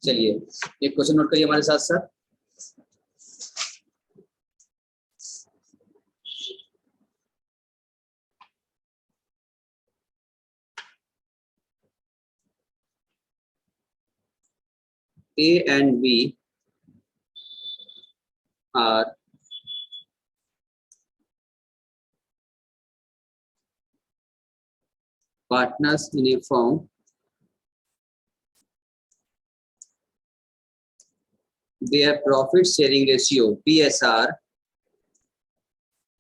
चलिए एक question note करिए हमारे साथ साथ। A and B are partners in a firm. Their profit sharing ratio PSR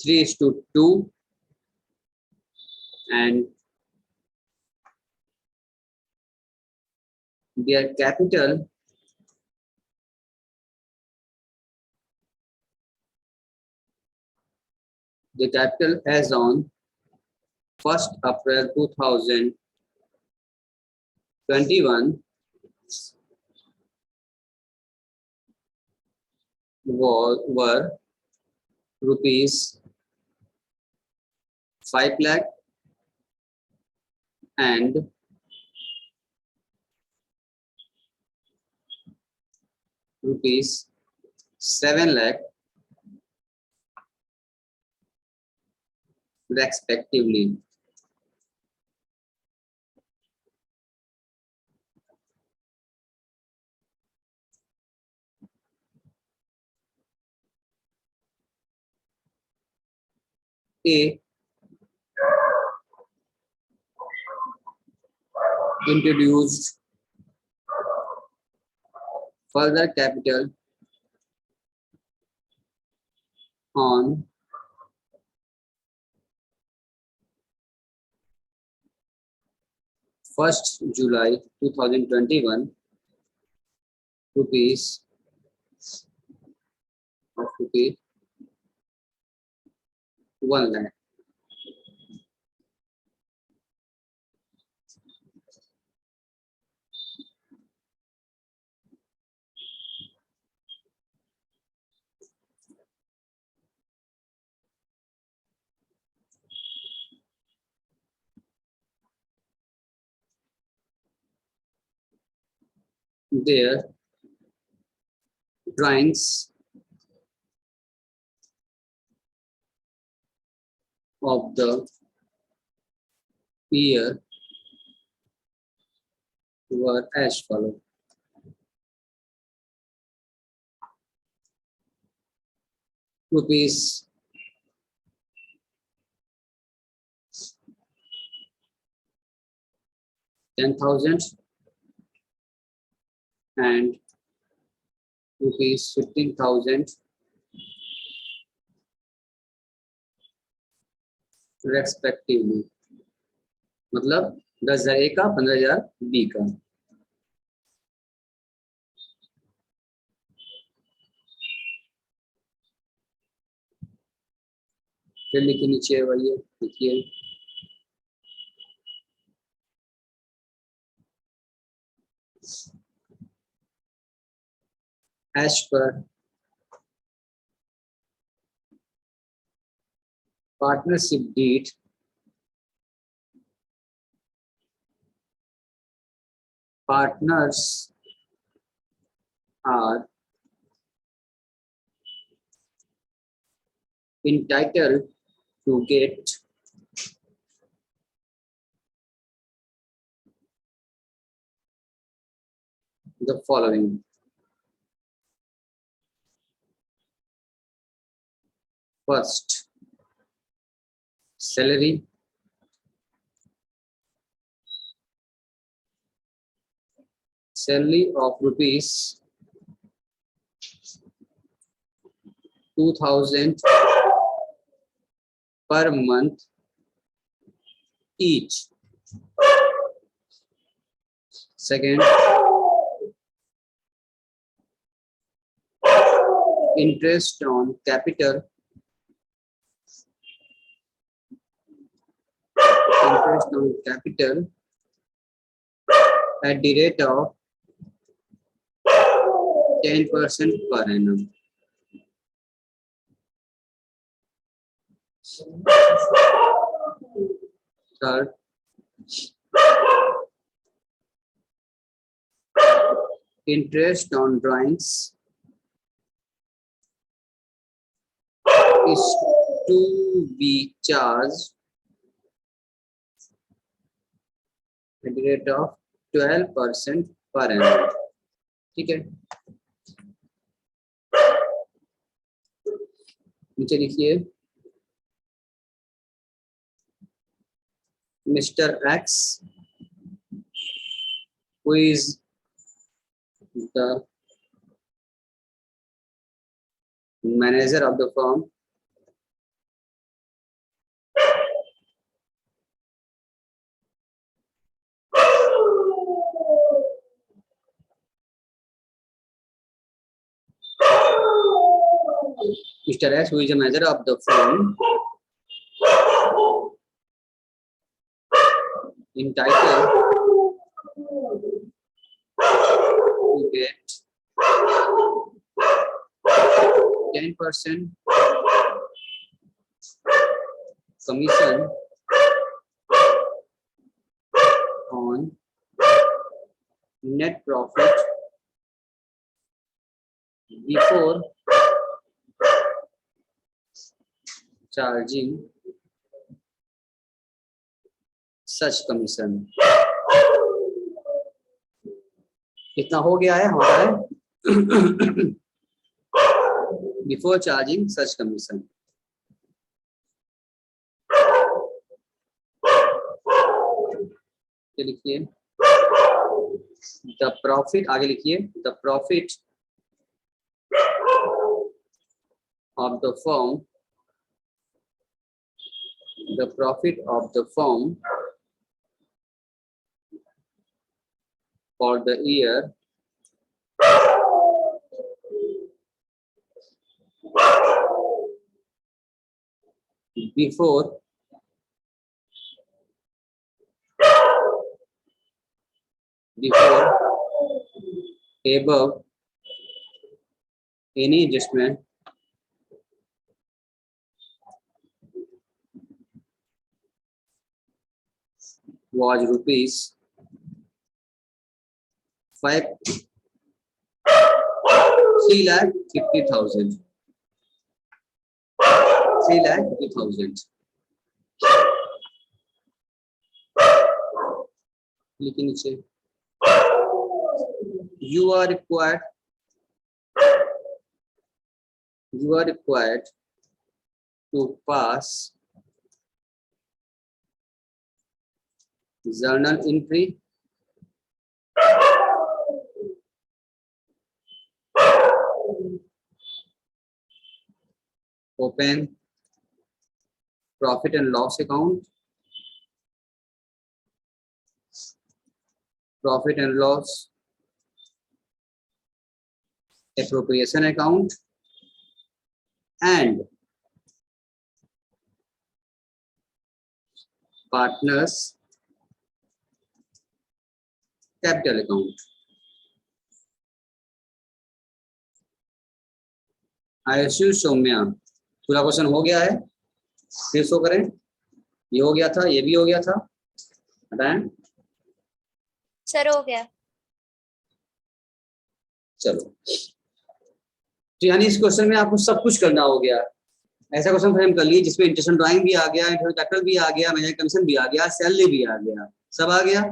3:2 and their capital as on 1st April 2021 were rupees 5 lakh and rupees 7 lakh respectively. A introduced further capital on 1st July 2021 rupees 1 lakh. Their drawings of the year were as follows. Rupees 10,000 and rupees 15,000 respectively. मतलब 10,000 A का 15,000 B का। फिर लिखिए नीचे वही लिखिए as per partnership deed partners are entitled to get the following: first, salary; salary of rupees 2,000 per month each. Second, interest on capital at the rate of 10% per annum. Third, interest on drawings is to be charged at the rate of 12% per annum. ठीक है, नीचे लिखिए Mr. X, who is the manager of the firm, Mr. X, who is the manager of the firm, entitled to get 10% commission on net profit before charging such commission. कितना हो गया है हमारा before charging such commission. लिखिए the profit, आगे लिखिए the profit of the firm, the profit of the firm for the year before above any adjustment was rupees 3,50,000. 3,50,000. लेकिन नीचे you are required to pass journal entry open profit and loss account, profit and loss appropriation account, and partners capital account. आयुषु Saumya, पूरा question हो गया है, फिर show करें, ये हो गया था, ये भी हो गया था, हटाएं सर, हो गया। चलो, तो यानी इस क्वेश्चन में आपको सब कुछ करना हो गया। ऐसा क्वेश्चन फ्रेम कर लिए जिसमें इंटरेस्ट ड्राइंग भी आ गया, इंटरेस्ट कैपिटल भी आ गया, मैनेजर कमीशन भी आ गया, सैलरी भी आ गया, सब आ गया।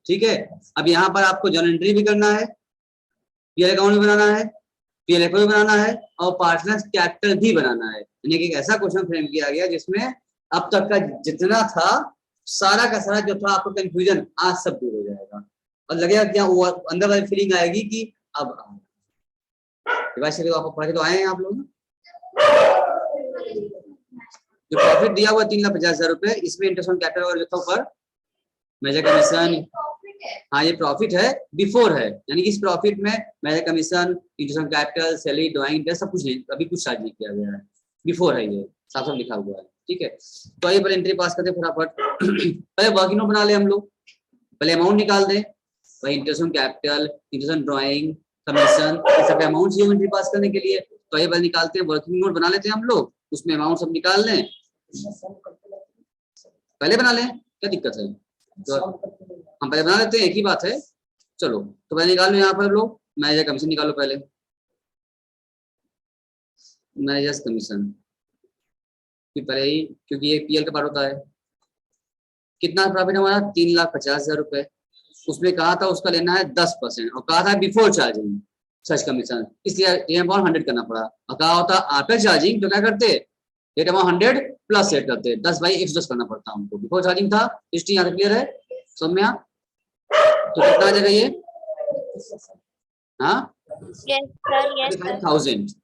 ठीक है, अब यहाँ पर आपको जर्नल एंट्री भी करना है, पीएल अकाउंट भी बनाना है, पीएलएफ भी बनाना है, और पार्टनर्स कैपिटल भी बनाना है। यानी कि एक ऐसा क्वेश्चन फ्रेम किया गया जिसमें अब तक का जितना था सारा का सारा जो था आपको कंफ्यूजन आज सब दूर हो जाएगा, और लगेगा क्या वो अंदर वाली फीलिंग आएगी कि अब वैसे तो आपको पढ़ के तो आए हैं आप लोग। जो प्रॉफिट दिया हुआ 3,50,000 रुपए, इसमें इंटरेस्ट ऑन कैपिटल और लिखा ऊपर मेजर कमीशन, हाँ ये प्रॉफिट है, बिफोर है, यानी कि इस प्रॉफिट में major commission, interest on capital, salary, drawing interest सब कुछ नहीं, अभी कुछ चार्ज नहीं किया गया है, बिफोर है, ये साफ साफ लिखा हुआ है। ठीक है, तो आइए पहले एंट्री पास करते फटाफट। पहले वर्किंग नोट बना ले हम लोग, पहले अमाउंट निकाल दें, भाई interest on capital, interest on drawing, commission, ये सब अमाउंट चाहिए एंट्री पास करने के लिए। तो ये पहले निकालते हैं, वर्किंग नोट बना लेते हैं हम लोग, उसमें अमाउंट सब निकाल लें, पहले बना लें, क्या दिक्कत है, तो हम पहले बना लेते हैं, एक ही बात है। चलो, तो पहले निकाल लो यहाँ पर लोग, मैनेजर कमीशन निकालो पहले, मैनेजर्स कमीशन कि पहले ही, क्योंकि ये पीएल का पार्ट होता है। कितना प्रॉफिट हमारा 3,50,000 रुपए। उसमें कहा था उसका लेना है 10% और कहा था बिफोर चार्जिंग सर्च कमीशन, इसलिए ये अमाउंट 100 करना पड़ा। और कहा होता आफ्टर चार्जिंग तो क्या करते, रेट अमाउंट 100 प्लस सेट करते, 10/110 करना पड़ता हमको। बिफोर चार्जिंग था, हिस्ट्री यहाँ क्लियर है सौम्या? तो कितना आ जाएगा ये? हाँ यस सर, यस सर। 35,000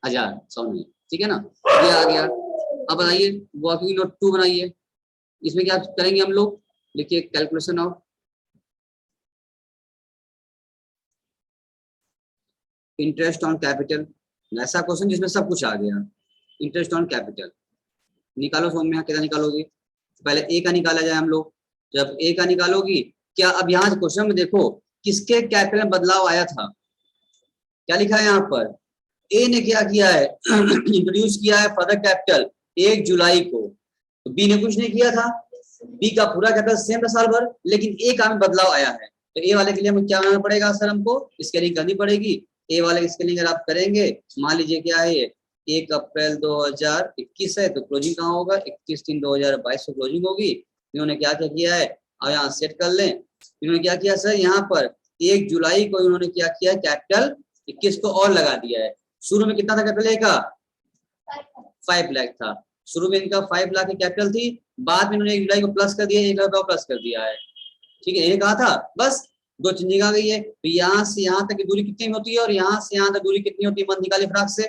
हजार सौम्या, ठीक है ना, ये आ गया। अब बताइए वर्किंग नोट 2 बनाइए। इसमें क्या करेंगे हम लोग, लिखिए calculation of interest on capital. ऐसा क्वेश्चन जिसमें सब कुछ आ गया। इंटरेस्ट ऑन कैपिटल निकालो सौम्या, कितना निकालोगी? पहले ए का निकाला जाए हम लोग। जब ए का निकालोगी, क्या अब यहाँ क्वेश्चन में देखो किसके कैपिटल में बदलाव आया था, क्या लिखा है यहाँ पर? ए ने क्या किया है इंट्रोड्यूस किया है फर्दर कैपिटल 1 जुलाई को, तो बी ने कुछ नहीं किया था। बी का पूरा कैपिटल सेम था साल भर, लेकिन ए का में बदलाव आया है। तो ए वाले के लिए हमें क्या बनाना पड़ेगा सर? हमको स्केलिंग करनी पड़ेगी। ए वाले की स्केलिंग अगर आप करेंगे, मान लीजिए क्या है ये 1 अप्रैल 2021 है, तो क्लोजिंग कहाँ होगा? 31/3/2022 को क्लोजिंग होगी। इन्होंने क्या क्या किया है, अब यहाँ सेट कर लें। इन्होंने क्या किया सर, यहाँ पर 1 जुलाई को इन्होंने क्या किया, कैपिटल 21 को और लगा दिया है। शुरू में कितना था कैपिटल ए का? 5 लाख था। शुरू में इनका 5 लाख की कैपिटल थी, बाद में इन्होंने 1 जुलाई को प्लस कर दिया, 1 लाख रुपया प्लस कर दिया है। ठीक है, ये कहा था बस 2 चेंजिंग आ गई है। तो यहाँ से यहाँ तक की दूरी कितनी होती है और यहाँ से यहाँ तक दूरी कितनी होती है? मंथ निकाले फटाक से,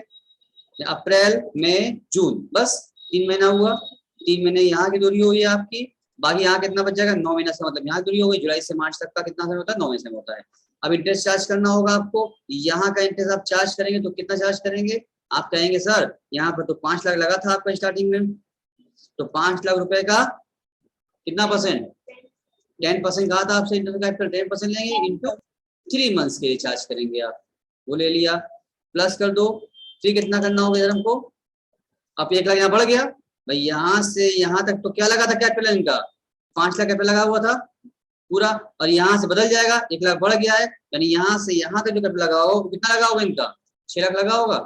अप्रैल मई जून, बस 3 महीना हुआ। 3 महीने यहाँ की दूरी हुई है आपकी, बाकी यहाँ कितना बच जाएगा? 9 महीना से, मतलब यहाँ दूरी हो गई। जुलाई से मार्च तक का कितना समय होता है? 9 महीने होता है। अब इंटरेस्ट चार्ज करना होगा आपको। यहाँ का इंटरेस्ट आप चार्ज करेंगे तो कितना चार्ज करेंगे? आप कहेंगे सर यहाँ पर तो 5 लाख लगा था आपका स्टार्टिंग में, तो 5 लाख रुपए का कितना परसेंट? 10% कहा था आपसे इंटरेस्ट कैपिटल, 10% लेंगे इंटू 3 मंथ्स के लिए चार्ज करेंगे आप, वो ले लिया। प्लस कर दो, फिर कितना करना होगा यार हमको? अब 1 लाख यहाँ बढ़ गया भाई, यहाँ से यहाँ तक तो क्या लगा था कैपिटल इनका? 5 लाख कैपिटल लगा हुआ था पूरा, और यहाँ से बदल जाएगा, 1 लाख बढ़ गया है, यानी यहाँ से यहाँ तक जो कैपिटल लगा होगा वो कितना लगा होगा इनका? 6 लाख लगा होगा।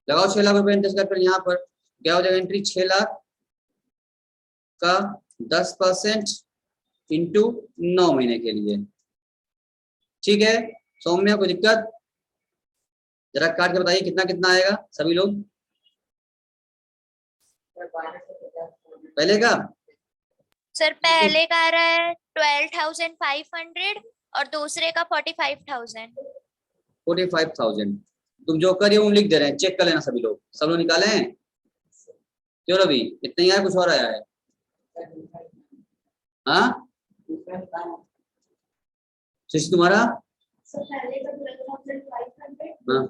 लगाओ 6 लाख रुपए इंटरेस्ट कैपिटल, यहाँ पर क्या हो जाएगा एंट्री? 6 लाख का 10% इंटू 9 महीने के लिए। ठीक है सौम्या, कोई दिक्कत? जरा काट के बताइए कितना कितना आएगा सभी लोग। पहले का सर पहले का आ रहा है 12,500 और दूसरे का 45,000। 45,000 तुम जो करिए वो लिख दे रहे हैं, चेक कर लेना सभी लोग। सब लोग निकाले हैं? क्यों रवि, इतना ही आया कुछ और आया है? हाँ शिशु तुम्हारा? हाँ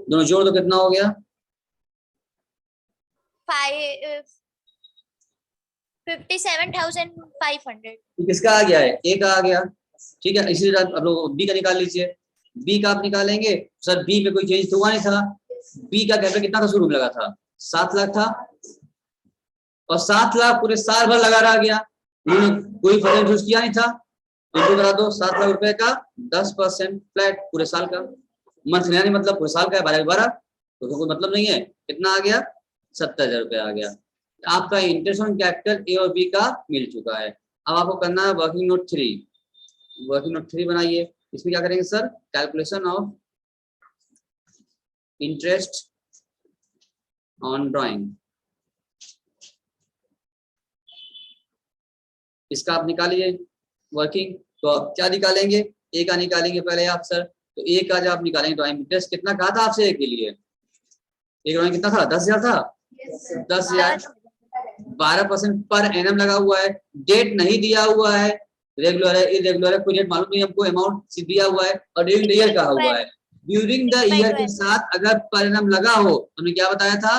दोनों जोड़ दो, कितना हो गया? 57,500। किसका आ गया है? ए का आ गया। ठीक है, इसी तरह आप लोग बी का निकाल लीजिए। बी का आप निकालेंगे सर, बी में कोई चेंज तो हुआ नहीं था। बी का कैपिटल कितना था शुरू में लगा था? 7 लाख था, और 7 लाख पूरे साल भर लगा रह गया, उन्होंने कोई फर्दर यूज किया नहीं था। इंटू करा दो 7 लाख रुपए का 10% फ्लैट पूरे साल का, मंथ नहीं मतलब पूरे साल का है 12/12, तो कोई मतलब नहीं है। कितना आ गया? 70,000 रुपये आ गया। आपका इंटरेस्ट ऑन कैपिटल ए और बी का मिल चुका है। अब आपको करना है वर्किंग नोट 3। वर्किंग नोट 3 बनाइए। इसमें क्या करेंगे sir? Calculation of interest on drawing. इसका आप निकालिए वर्किंग। तो आप क्या निकालेंगे? ए का निकालेंगे पहले आप सर। तो ए का जब आप निकालेंगे ड्राइंग इंटरेस्ट कितना कहा था आपसे ए के लिए? एक ड्राइंग कितना था? 10,000 था। 10,000 12% पर एनम लगा हुआ है। डेट नहीं दिया हुआ है, रेगुलर है इरेगुलर है, कोई डेट मालूम नहीं हमको, अमाउंट सिर्फ दिया हुआ है और ड्यूरिंग द ईयर कहा हुआ है। ड्यूरिंग द ईयर के साथ अगर पर एनम लगा हो, हमने क्या बताया था?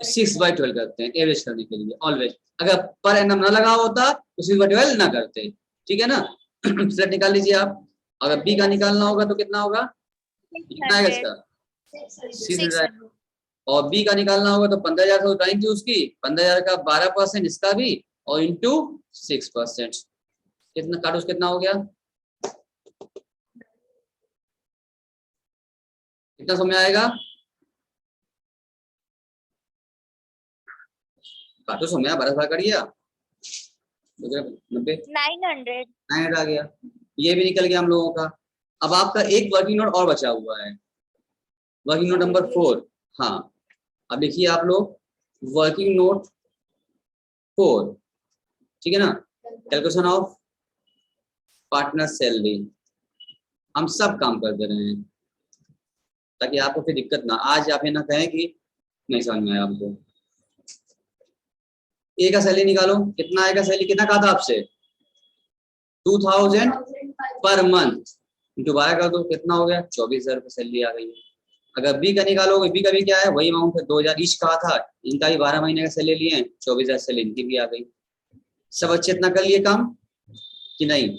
6/12 करते हैं एवरेज करने के लिए ऑलवेज। अगर पर एनम ना लगा होता तो 6/12 ना करते। ठीक है ना? सेट निकाल लीजिए आप। अगर बी का निकालना होगा तो कितना होगा? कितना आएगा इसका? 600। और बी का निकालना होगा तो 15,000 तो ड्राइंग थी उसकी, 15,000 का 12% इसका भी, और इंटू 6%। कितना काटो, कितना हो गया? कितना समय आएगा? काटो समय, 12 करिए आप। 90 900। 900 आ गया, ये भी निकल गया हम लोगों का। अब आपका एक वर्किंग नोट और बचा हुआ है, वर्किंग नोट नंबर 4। हाँ, अब लिखिए आप लोग वर्किंग नोट 4, ठीक है ना। कैलकुलेशन ऑफ पार्टनर सैलरी, हम सब काम कर दे रहे हैं ताकि आपको फिर दिक्कत ना, आज आप ये ना कहें कि नहीं समझ में आया आपको। ए का सैलरी निकालो, कितना आएगा सैलरी, कितना कहा था आपसे? 2000 पर मंथ, दोबारा कर दो, कितना हो गया? 24,000 रुपये सैलरी आ गई है। अगर बी का निकालो, बी का भी क्या है, वही अमाउंट है, 2000 ईच कहा था, इनका भी 12 महीने का सैलरी लिए हैं, 24,000 सैलरी इनकी भी आ गई। सब अच्छे इतना कर लिए काम कि नहीं?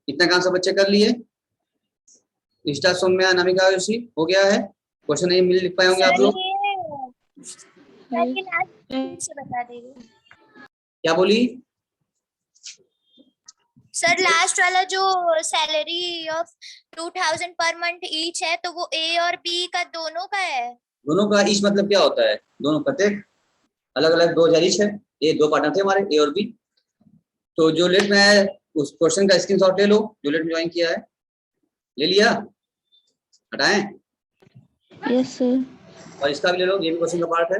इतना काम सब बच्चे कर लिए? स्टार सौम्या अनामिका ऋषि हो गया है? क्वेश्चन नहीं मिल लिख पाए होंगे आप सर लोग। ये लास्ट से बता दीजिए क्या बोली? सर, लास्ट वाला जो salary of 2000 per month each है, तो वो ए और बी का दोनों का है? दोनों का ईच मतलब क्या होता है? दोनों प्रत्येक अलग अलग 2000 ईच है। ये दो पार्टनर थे हमारे, ए और बी। तो जो लेट में है उस क्वेश्चन का स्क्रीनशॉट ले लो, जो लेट में ज्वाइन किया है। ले लिया? हटाएं? Yes sir. और इसका भी ले लो, ये भी क्वेश्चन का पार्ट है।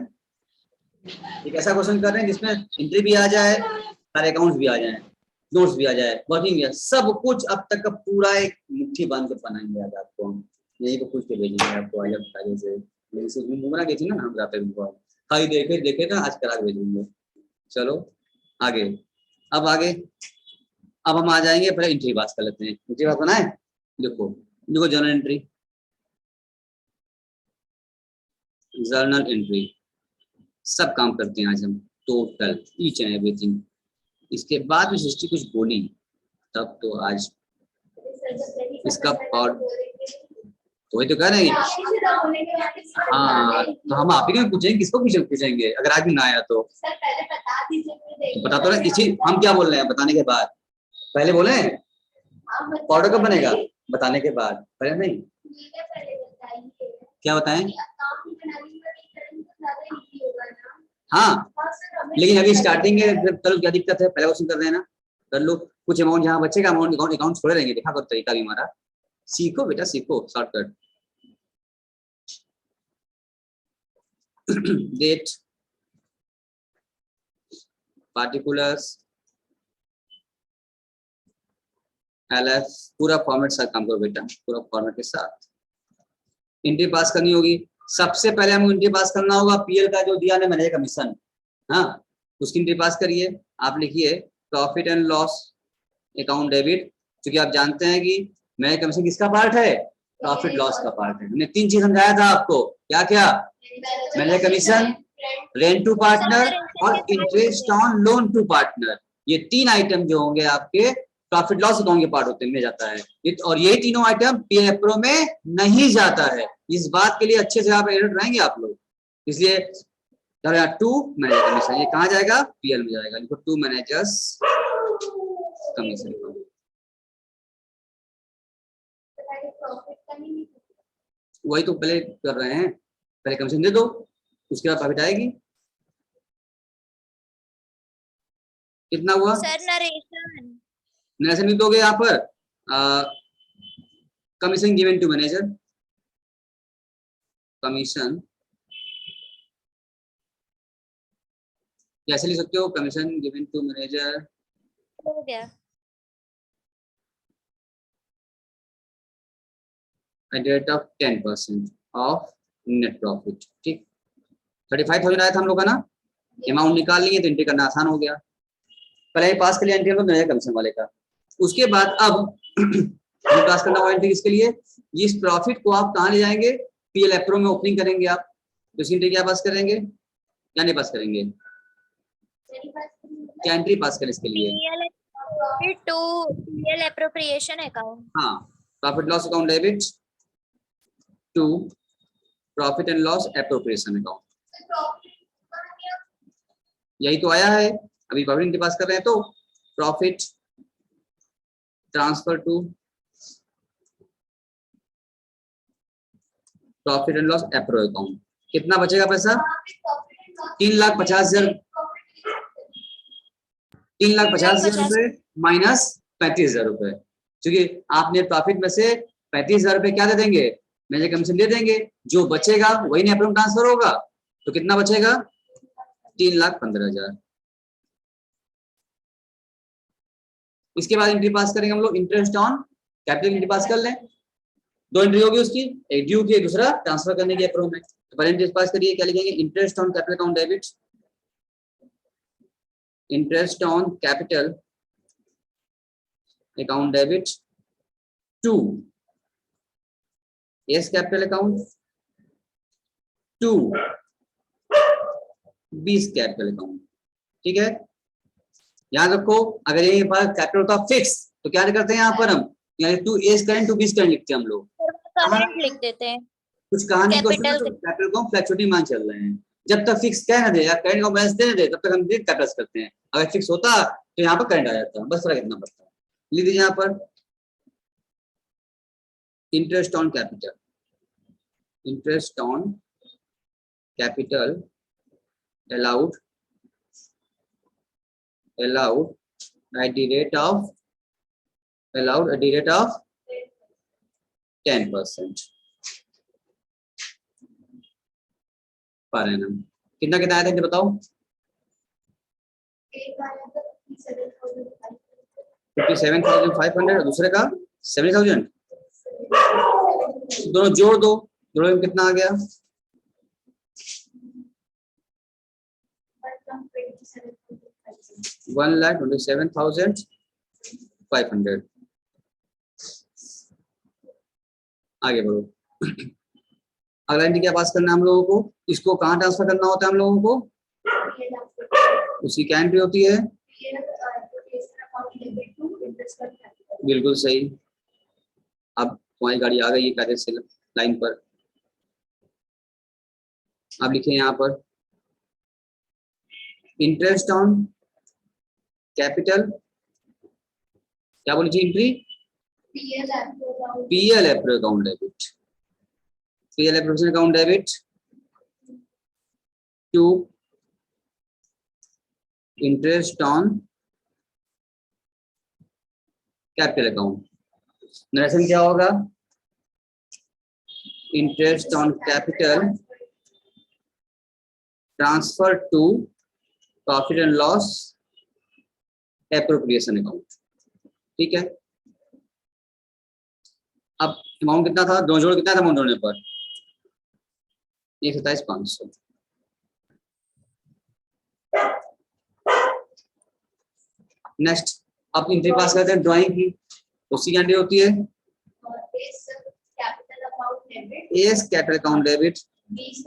एक ऐसा क्वेश्चन कर रहे हैं जिसमें एंट्री भी आ जाए, सारे अकाउंट्स भी आ जाए, नोट्स भी आ जाए, वर्किंग भी आ, सब कुछ अब तक का पूरा एक मुट्ठी बांध के बनाएंगे आज आपको हम। यही तो कुछ के भेजेंगे आपको आज, अब से घूमना गई थी ना हम जाते हुए, खाई देखे देखे ना, आज करा के भेजेंगे। चलो आगे, अब आगे, अब हम आ जाएंगे, पहले एंट्री पास कर लेते हैं। एंट्री पास बनाए, देखो देखो जर्नल एंट्री, जर्नल एंट्री सब काम करते हैं आज हम, टोटल ईच एंड एवरीथिंग। इसके बाद में सृष्टि कुछ बोली तब तो आज इसका और तो वही तो कह रहे हैं। हाँ, तो हम आप ही पूछेंगे, किसको पूछेंगे अगर आज भी ना आया तो बता तो ना। इसी हम क्या बोल रहे हैं बताने के बाद, पहले बोले पाउडर कब बनेगा? बताने के बाद, पहले नहीं। क्या बताएं? हाँ, लेकिन अभी स्टार्टिंग है, कल क्या दिक्कत है, पहला क्वेश्चन कर रहे हैं ना, कर लो। कुछ अमाउंट जहाँ बचेगा, अकाउंट छोड़े रहेंगे, देखा करो तरीका भी हमारा। सीखो बेटा सीखो, शॉर्टकट। डेट, पार्टिकुलर्स, एलएफ, पूरा फॉर्मेट साथ काम करो बेटा, पूरा फॉर्मेट के साथ एंट्री पास करनी होगी। सबसे पहले हमें एंट्री पास करना होगा पीएल का जो दिया ने मैनेजर कमीशन, हाँ उसकी एंट्री पास करिए। आप लिखिए profit and loss account debit, क्योंकि आप जानते हैं कि मैनेजर कमीशन किसका पार्ट है? प्रॉफिट लॉस का पार्ट है। हमने 3 चीज समझाया था आपको, क्या क्या? Manager commission, rent to partner और interest on loan to partner. ये 3 आइटम जो होंगे आपके प्रॉफिट लॉस अकाउंट के पार्ट होते में जाता है, और यही तीनों आइटम पीएल एप्रो में नहीं जाता है। इस बात के लिए अच्छे से आप एडिट रहेंगे आप लोग, इसलिए टू मैनेजर कमीशन ये कहाँ जाएगा? पीएल में जाएगा। देखो टू मैनेजर्स कमीशन, वही तो पहले कर रहे हैं, पहले कमीशन दे दो उसके बाद प्रॉफिट आएगी। कितना हुआ सर? नरेशन नरेशन लिख दोगे यहाँ पर, commission given to manager, commission कैसे लिख सकते हो? कमीशन गिवन टू मैनेजर हो गया। At rate of 10% of net profit. ठीक, 35,000 आया था हम लोग का ना, अमाउंट निकाल लिए तो एंट्री करना आसान हो गया। पहले पास कर लिया एंट्री हम लोग कमीशन वाले का। उसके बाद अब पास करना हुआ एंट्री किसके लिए? इस प्रॉफिट को आप कहाँ ले जाएंगे? पीएल एप्रो में ओपनिंग करेंगे आप, तो इसकी एंट्री क्या पास करेंगे? क्या नहीं पास करेंगे? क्या एंट्री पास करें इसके लिए? To PL appropriation account. हाँ, profit loss account debit to profit and loss appropriation account, यही तो आया है। अभी प्रॉफिट के पास कर रहे हैं तो profit transfer to profit and loss appro account, कितना बचेगा पैसा? 3,50,000, 3,50,000 रुपए माइनस 35,000 रुपए, क्योंकि आपने प्रॉफिट में से 35,000 रुपए क्या दे देंगे? मैनेजर कमीशन दे देंगे, जो बचेगा वही ना एप्रो में ट्रांसफर होगा, तो कितना बचेगा? 3,15,000। इसके बाद एंट्री पास करेंगे हम लोग, इंटरेस्ट ऑन कैपिटल एंट्री पास कर लें, दो एंट्री होगी उसकी, एक ड्यू की, दूसरा ट्रांसफर करने की एप्रो में। तो पहले एंट्री पास करिए, क्या लिखेंगे? Interest on capital account debit, interest on capital account debit to A's capital account to B's capital account. ठीक है, याद रखो, अगर ये कैपिटल होता फिक्स तो क्या करते हैं यहाँ पर हम, यानी टू एस करंट टू बीस करंट लिखते हैं हम लोग, करंट लिख देते हैं। कुछ कहानी को कैपिटल कैपिटल को फ्लैक्चुएटिंग मान चल रहे हैं, जब तक फिक्स कह ना दे या करंट का बैलेंस दे दे तब तक हम कैपिटल करते हैं, अगर फिक्स होता तो यहाँ पर करंट आ जाता, बस फर्क इतना पड़ता है। लिख दीजिए यहाँ पर interest on capital, interest on capital allowed at the rate of 10% per annum. कितना कितना आया था बताओ? 57,500 और दूसरे का 70,000, दोनों जोड़ दो, दोनों में कितना आ गया? 1,27,500। आगे बढ़ो, अगला एंट्री क्या पास करना है हम लोगों को? इसको कहाँ ट्रांसफर करना होता है हम लोगों को? उसी क्या एंट्री होती है? बिल्कुल सही। अब तुम्हारी गाड़ी आ गई है कायदे से लाइन पर। अब लिखे यहाँ पर इंटरेस्ट ऑन कैपिटल, क्या बोली थी entry? PL appro account debit, PL appro account debit to interest on capital account. Narration क्या होगा? Interest on capital transfer to profit and loss appropriation account. ठीक है, अब अमाउंट कितना था? दो जोड़ कितना था अमाउंट जोड़ने पर? 127,500। नेक्स्ट अब एंट्री पास करते हैं ड्राइंग की, उसी की एंट्री होती है A's capital account debit, B's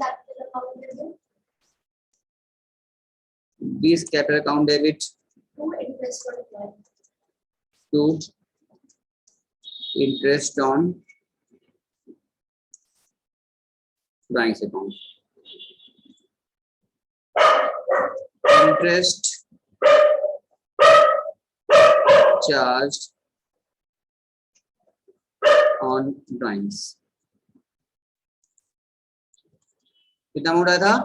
capital account debit to interest on drawings account, interest charge on drawings. कितना अमाउंट आया था?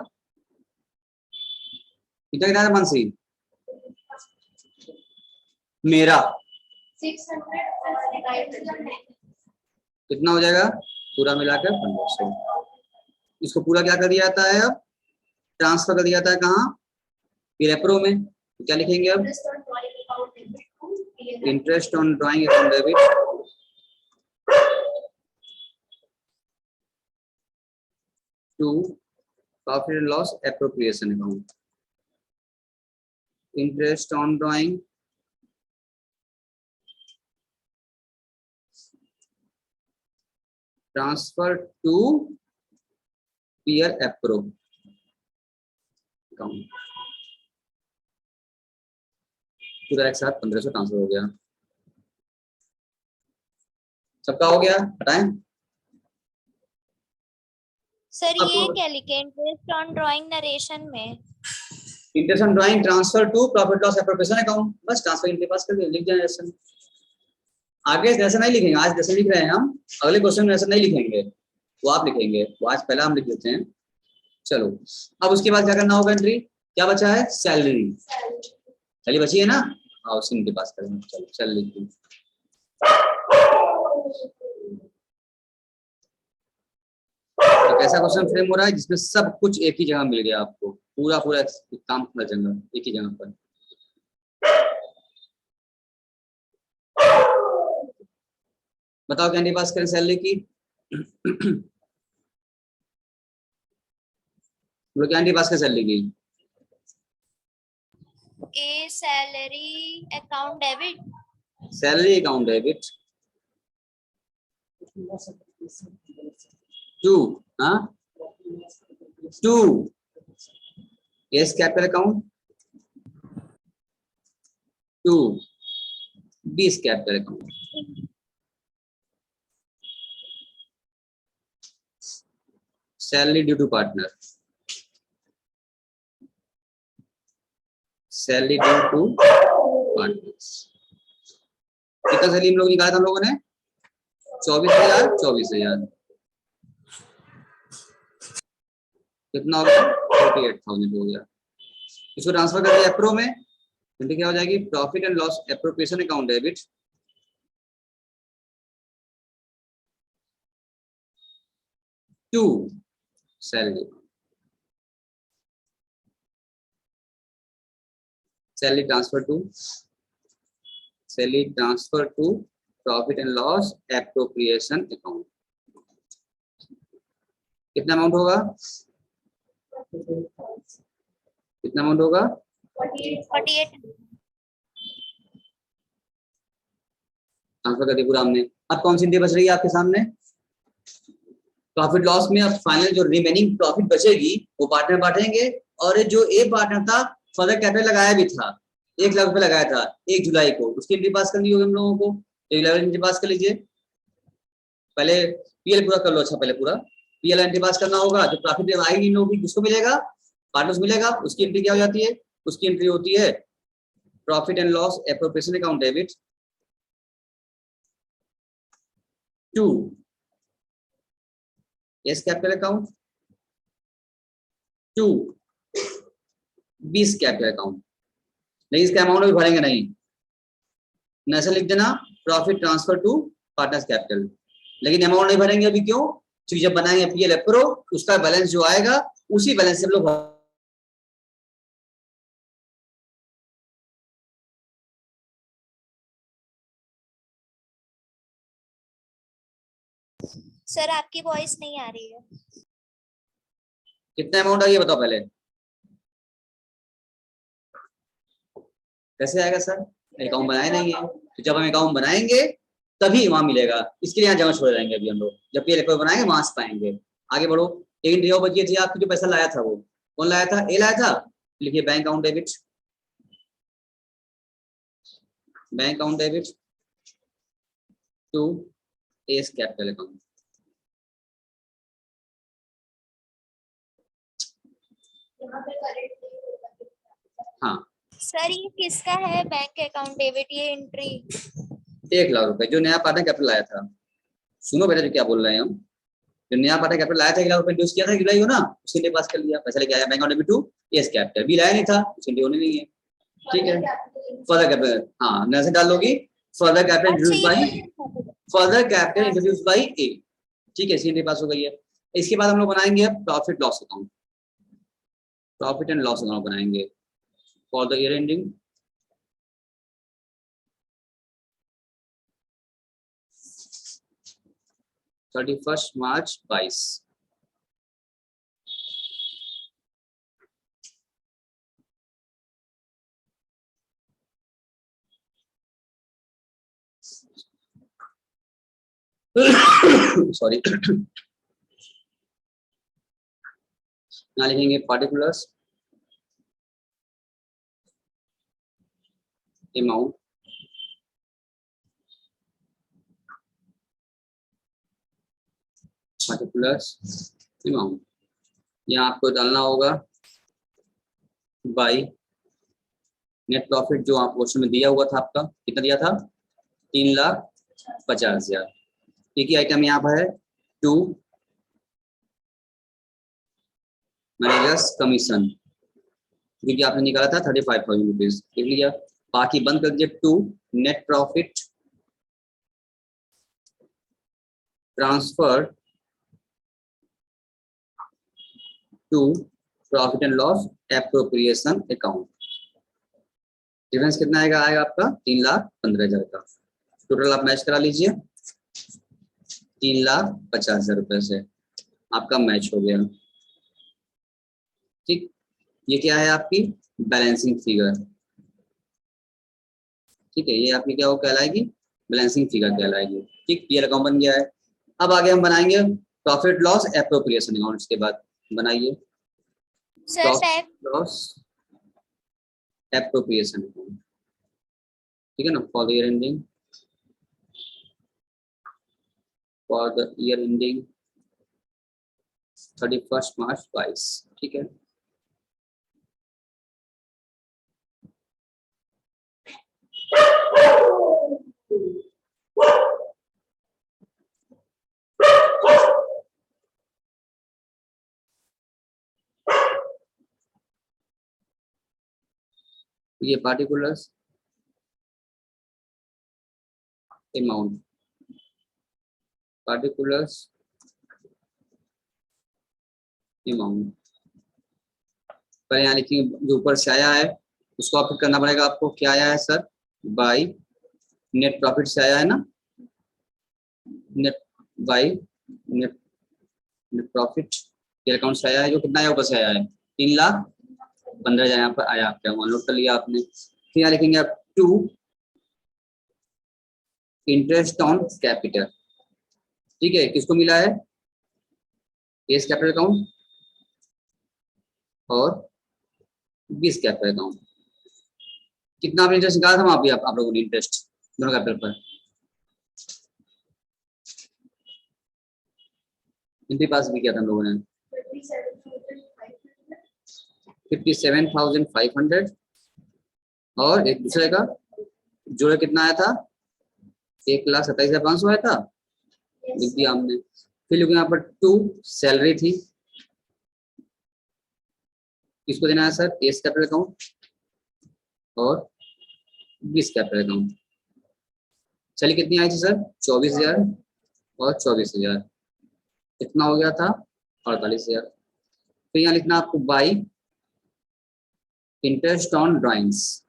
कितना कितना था मनसी? मेरा 600 कितना हो जाएगा पूरा मिलाकर? 1500। इसको पूरा क्या कर दिया जाता है? अब ट्रांसफर कर दिया जाता है कहाँ? एप्रो में। तो क्या लिखेंगे अब? Interest on drawing account debit to profit and loss appropriation account, interest on drawing transfer to PL appro account. पूरा एक साथ 1500 ट्रांसफर हो गया। सबका हो गया? बताएं सर। ये क्या लिखे इंटरेस्ट ऑन ड्राइंग नरेशन में? Interest on drawing transfer to profit loss appropriation account, बस ट्रांसफर इनके पास कर दिया, लिख दिया नरेशन। आगे नरेशन नहीं लिखेंगे, आज नरेशन लिख रहे हैं हम, अगले क्वेश्चन में नरेशन नहीं लिखेंगे, वो आप लिखेंगे, वो आज पहला हम लिख देते हैं। चलो अब उसके बाद क्या करना होगा, एंट्री क्या बचा है, सैलरी, सैलरी बची है ना, हाँ उसी के पास करेंगे। चलो सैलरी, तो कैसा क्वेश्चन फ्रेम हो रहा है जिसमें सब कुछ एक ही जगह मिल गया आपको, पूरा पूरा काम पूरा जगह एक ही जगह पर। बताओ कैंडी पास करें सैलरी की कैंडी पास कर सैलरी की, A salary account debit, salary account debit, 2 हाँ 2 S capital account, 2 B capital account, salary due to partner, salary due to partners. कितना सैलरी हम लोग निकाला था हम लोगों ने, 24,000 कितना हो गया, 48,000 हो गया। इसको ट्रांसफर कर दिया एप्रो में, तो क्या हो जाएगी, profit and loss appropriation account debit, to salary, salary transfer to profit and loss appropriation account. कितना अमाउंट होगा, कितना अमाउंट होगा, 48। ट्रांसफर कर दिया पूरा हमने। अब कौन सी एंट्री बच रही है आपके सामने, प्रॉफिट लॉस में अब फाइनल जो रिमेनिंग प्रॉफिट बचेगी वो पार्टनर बांटेंगे, और जो ए पार्टनर था फर्दर कैपिटल लगाया भी था, 1 लाख रुपए लगाया था 1 जुलाई को, उसकी एंट्री पास करनी होगी हम लोगों को। 1 जुलाई एंट्री पास कर लीजिए, पहले पीएल पूरा कर लो, अच्छा पहले पूरा पीएल एंट्री पास करना होगा। जो प्रॉफिट जब आएगी इन लोगों की किसको मिलेगा, पार्टनर्स मिलेगा, उसकी एंट्री क्या हो जाती है, उसकी एंट्री होती है profit and loss appropriation account debit, 2 S capital account, 2 B capital account. नहीं इसका अमाउंट अभी भरेंगे नहीं, ऐसा लिख देना profit transfer to partners capital, लेकिन अमाउंट नहीं भरेंगे अभी, क्यों, क्योंकि जब बनाएंगे पीएल एप्रो उसका बैलेंस जो आएगा उसी बैलेंस से हम लोग। सर आपकी वॉइस नहीं आ रही है। कितना अमाउंट आ, ये बताओ पहले, कैसे आएगा सर, अकाउंट बनाए नहीं है, तो जब हम अकाउंट बनाएंगे तभी वहां मिलेगा, इसके लिए यहाँ जमा छोड़ जाएंगे अभी हम लोग, जब पीएल एप्रो बनाएंगे वहां से पाएंगे। आगे बढ़ो, एक एंट्री बची थी आपकी, जो पैसा लाया था वो कौन लाया था, ए लाया था, लिखिए bank account debit, bank account debit to A's capital account. हाँ सर ये किसका है बैंक अकाउंट डेबिट, ये एंट्री 1 लाख रुपए जो नया पार्टनर कैपिटल लाया था, सुनो बेटा जो क्या बोल रहे हैं हम, जो नया पार्टनर कैपिटल लाया था 1 लाख रुपए इंट्रोड्यूस किया था जुलाई हो ना, उसके लिए पास कर लिया, पैसा लेके आया bank account debit to A's capital, B लाया नहीं था उसके लिए होने नहीं है, ठीक है। फर्दर कैपिटल, हाँ नया से डाल लोगी, फर्दर कैपिटल इंट्रोड्यूस बाय ए, ठीक है, सी पास हो गई है। इसके बाद हम लोग बनाएंगे अब profit loss account, profit and loss account बनाएंगे for the year ending 31 March 22। Sorry यहाँ लिखेंगे पार्टिकुलर्स अमाउंट, पार्टिकुलर्स अमाउंट, यहाँ आपको डालना होगा बाई नेट प्रॉफिट जो आप क्वेश्चन में दिया हुआ था, आपका कितना दिया था, 3,50,000। एक ही आइटम यहाँ पर है 2 मैनेजर्स कमीशन, क्योंकि आपने निकाला था 35,000 रुपीज, लिख लिया। बाकी बंद कर दीजिए। 2 net profit transfer to profit and loss appropriation account. Difference कितना आएगा आपका 3,15,000 का। टोटल आप मैच करा लीजिए 3,50,000 रुपए से आपका मैच हो गया। ठीक, ये क्या है आपकी बैलेंसिंग फिगर। ठीक है, ये आपकी क्या हो कहलाएगी, बैलेंसिंग फिगर कहलाएगी। ठीक, ये अकाउंट बन गया है। अब आगे हम बनाएंगे प्रॉफिट लॉस एप्रोप्रिएशन अकाउंट। इसके बाद बनाइए sir profit loss appropriation account. ठीक है ना, for the year ending, for the year ending 31 March 22। ठीक है, ये पार्टिकुलर्स अमाउंट, पार्टिकुलर्स अमाउंट पर यहाँ लिखिए, जो ऊपर से आया है उसको आप करना पड़ेगा आपको। क्या आया है सर, बाई नेट प्रॉफिट से आया है ना, net by net net profit के अकाउंट से आया है। जो कितना आया ऊपर से आया है 3,15,000 यहाँ पर आया आपका, नोट कर लिया आपने। फिर यहाँ लिखेंगे आप 2 इंटरेस्ट ऑन कैपिटल। ठीक है, किसको मिला है, एस कैपिटल अकाउंट और बीस कैपिटल अकाउंट। कितना आपने इंटरेस्ट निकाला था वहां पे आप लोगों ने इंटरेस्ट दोनों कैपिटल पर, इनके पास भी किया था हम लोगों ने 57,500 और एक दूसरे का जोड़े कितना आया था 1,27,500 आया था, लिख दिया हमने। फिर लिखो यहाँ पर 2 सैलरी थी, किसको देना है सर, एस कैपिटल अकाउंट और बीस कैपिटल अकाउंट। चलिए कितनी आई थी सर 24,000 और 24,000, कितना हो गया था 48,000। तो यहाँ लिखना आपको बाई इंटरेस्ट ऑन ड्राइंग्स,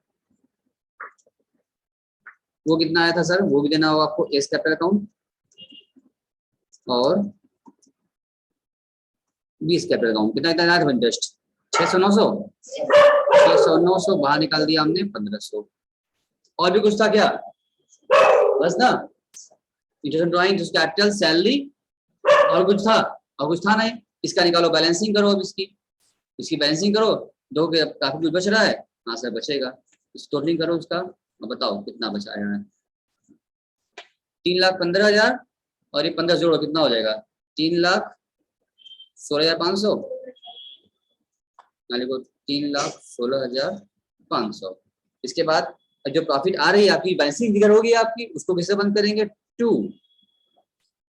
वो कितना आया था सर, वो भी देना होगा आपको एस कैपिटल अकाउंट और बीस कैपिटल अकाउंट। कितना आया था इंटरेस्ट 600-900 बाहर निकाल दिया हमने 1,500। और भी कुछ था क्या, बस ना, इंटरेस्ट ड्राइंग कैपिटल सैलरी और कुछ था, और कुछ था नहीं। इसका निकालो बैलेंसिंग करो, अब इसकी बैलेंसिंग करो, दो काफी कुछ बच रहा है, हाँ सर बचेगा, इस टोटलिंग करो उसका और बताओ कितना बचा है। 3,15,000 और ये 15 जोड़ो कितना हो जाएगा 3,16,500, लिखो 3,16,500। इसके बाद जो प्रॉफिट आ रही है आपकी बैलेंसिंग फिगर होगी आपकी, उसको किससे बंद करेंगे, टू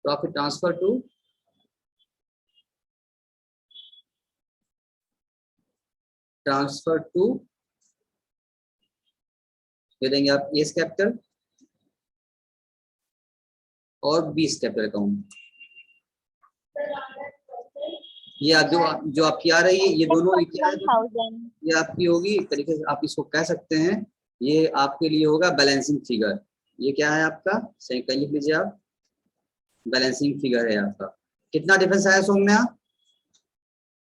प्रॉफिट ट्रांसफर टू दे देंगे आप एस कैपिटल और बीस कैपिटल अकाउंट। ये जो आपकी आ रही है ये दोनों ये आपकी होगी, एक तरीके से आप इसको कह सकते हैं, ये आपके लिए होगा बैलेंसिंग फिगर। ये क्या है आपका, सही कहीं लिख लीजिए आप, बैलेंसिंग फिगर है आपका। कितना डिफरेंस आया सौम्या,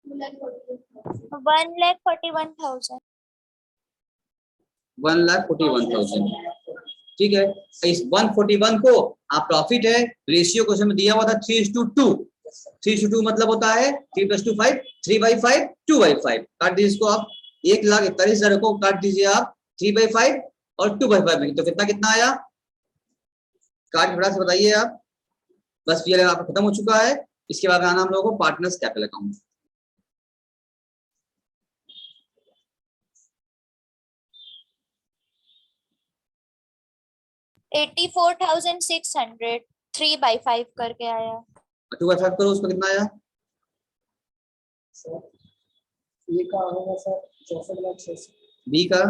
1,41,000। 1,41,000। ठीक है, इस 141 को आप प्रॉफिट है, रेशियो क्वेश्चन में दिया हुआ था 3:2। 3:2 मतलब होता है 3 + 2 5, 3/5 2/5। काट दीजिए इसको आप, 1,41,000 को काट दीजिए आप 3/5 और 2/5 में, तो कितना आया, काट फटाक से बताइए आप। बस ये आपका खत्म हो चुका है। इसके बाद आना हम लोगों को पार्टनर्स कैपिटल अकाउंट। $84,600 3/5 करके आया। 2/5 करो, उसको कितना आया ये का होगा सर 64,06,000 बी का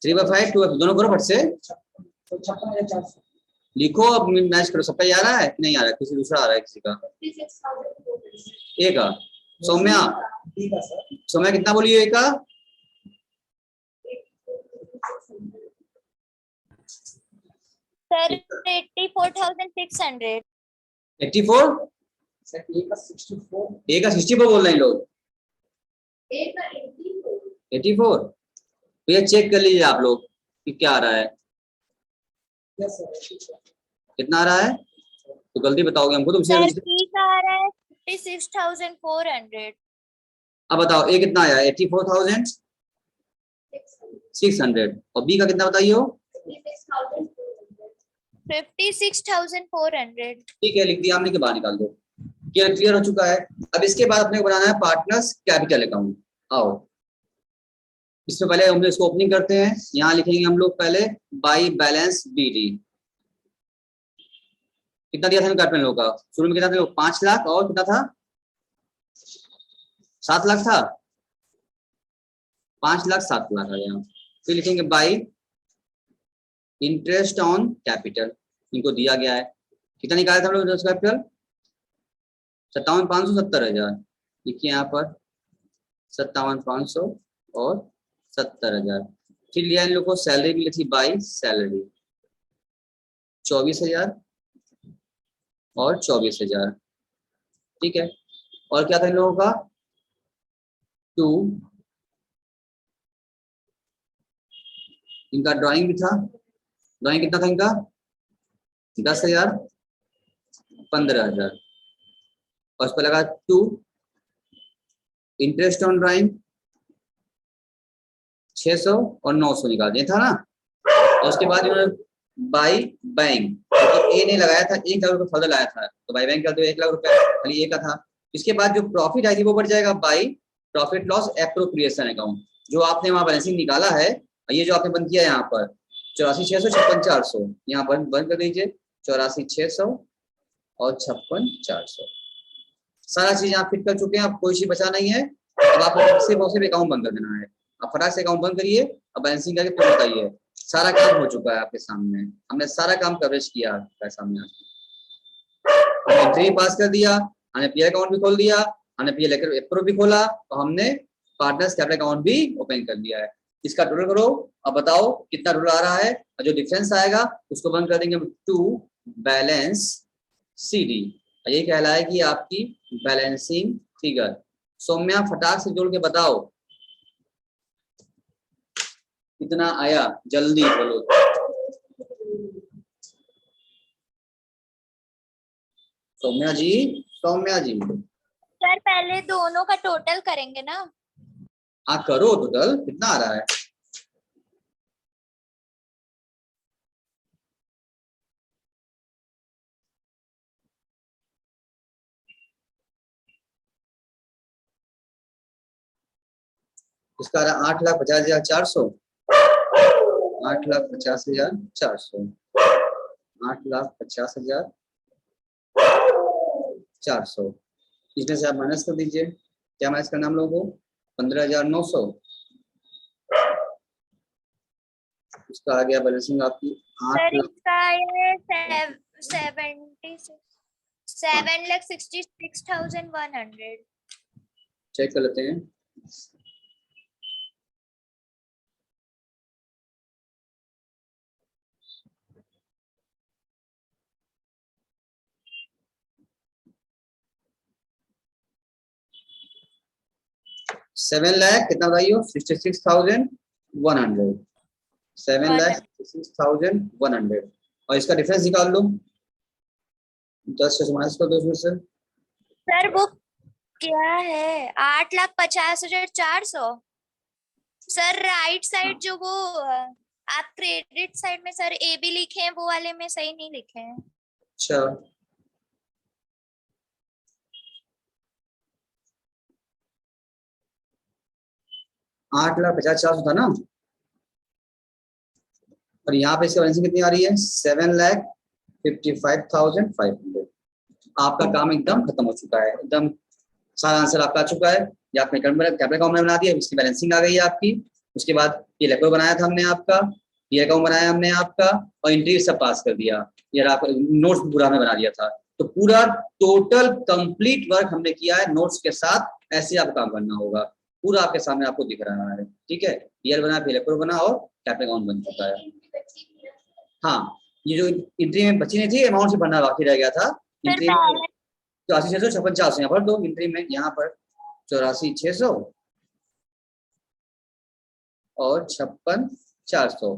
3/5 2 दोनों करो फट से 56,400 लिखो, अब मैच करो। सबका ये आ रहा है कि नहीं आ रहा है? किसी दूसरा आ रहा है किसी का? ए का सौम्या, बी का सर सौम्या कितना बोली ए का? सर 84,600। 84, सर ए का 64 ए का 64 बोल रहे हैं लोग। 84, तो ये चेक कर लीजिए आप लोग कि क्या आ रहा है, यस सर कितना आ रहा है, तो गलती बताओगे हमको तो सर उसे। बी का आ रहा है 56,400। अब बताओ ए कितना आया? 84,600 और बी का कितना बताइए हो? 56,400। ठीक है, लिख दिया हमने, के बाहर निकाल दो। क्लियर हो चुका है। अब इसके बाद अपने को बनाना है पार्टनर्स कैपिटल अकाउंट। आओ, इसमें पहले हम इसको ओपनिंग करते हैं। यहाँ लिखेंगे हम लोग पहले बाई बैलेंस बीडी। कितना दिया था कैपिटल लोग का? शुरू में कितना था? 5 लाख और कितना था? 7 लाख था। 5 लाख 7 लाख आ गया। फिर लिखेंगे बाई इंटरेस्ट ऑन कैपिटल, इनको दिया गया है। कितना निकाला था हम लोग इंटरेस्ट कैपिटल? 57,570,000। लिखिए यहाँ पर 57,500 और 70,000। फिर लिया इन लोग को सैलरी भी लिखी बाई सैलरी 24,000 और 24,000। ठीक है, और क्या था इन लोगों का? 2, इनका ड्राइंग भी था। ड्राइंग कितना था इनका? 10,000 15,000 और उस पर लगा 2 इंटरेस्ट ऑन ड्राइंग 600 और 900 निकाल दिया था ना। और उसके बाद इन्होंने बाई बैंक, तो ए ने लगाया था 1 लाख रुपए फर्दर लाया था, तो बाई बैंक कर दो 1 लाख रुपए, खाली ए का था। इसके बाद जो प्रॉफिट आई थी वो बढ़ जाएगा by profit loss appropriation account. जो आपने वहां बैलेंसिंग निकाला है, ये जो आपने बंद किया यहाँ पर 84,600 56,400, यहाँ पर बंद कर दीजिए 84,600 और 56,400। सारा चीज आप फिट कर चुके हैं, अब कोई चीज बचा नहीं है। अब आपको सिर्फ अकाउंट बंद कर देना है। अब फटाक से अकाउंट बंद करिए, अब बैलेंसिंग करके फिर बताइए। सारा काम हो चुका है आपके सामने, हमने सारा काम कवरेज किया आपके सामने। एंट्री पास कर दिया, हमने पी अकाउंट भी खोल दिया, हमने पी लेकर अप्रूव भी खोला, और हमने पार्टनर्स कैपिटल अकाउंट भी ओपन कर दिया है। इसका टोटल करो, अब बताओ कितना टोटल आ रहा है। और जो डिफरेंस आएगा उसको बंद कर देंगे हम टू बैलेंस CD। ये कहलाएगी आपकी बैलेंसिंग फिगर। सौम्या फटाक से जोड़ के बताओ कितना आया, जल्दी बोलो। सौम्या जी, सौम्या जी। सर पहले दोनों का टोटल करेंगे ना। हाँ करो, टोटल कितना आ रहा है? इसका आ रहा 8,50,400, 8,50,400, 8,50,400। इसमें से आप माइनस कर दीजिए। क्या माइनस करना हम लोगों को? 15,900। इसका आ गया बैलेंसिंग आपकी 8 सर लाख। इसका ये 7,66,100। चेक कर लेते हैं। सेवन लाख कितना बताइए? 66,100। 7,66,100 और इसका डिफरेंस निकाल लो। 10 से माइनस कर दो उसमें से। सर वो क्या है? 8,50,400। सर राइट साइड जो वो आप क्रेडिट साइड में सर ए बी लिखे हैं, वो वाले में सही नहीं लिखे हैं। अच्छा, आठ लाख 50,400 था ना, और यहाँ पे इसकी बैलेंसिंग कितनी आ रही है? 7,55,500। आपका काम एकदम खत्म हो चुका है, एकदम सारा आंसर आपका आ चुका है। ये आपने कैपिटल अकाउंट में बना दिया, इसकी बैलेंसिंग आ गई है आपकी। उसके बाद ये लेको बनाया था हमने आपका, ये अकाउंट बनाया हमने आपका, और एंट्री सब पास कर दिया। ये नोट्स पूरा हमने बना दिया था। तो पूरा टोटल कंप्लीट वर्क हमने किया है नोट्स के साथ। ऐसे आपको काम करना होगा, पूरा आपके सामने आपको दिख रहा है। ठीक है, ईयर बना, फिर लेको बना और कैपिटल अकाउंट बन चुका है। हाँ, ये जो एंट्री में बची नहीं थी, अमाउंट से भरना बाकी रह गया था सर एंट्री में। 84,656 यहाँ भर दो एंट्री में, यहाँ पर 84,600 और 56,400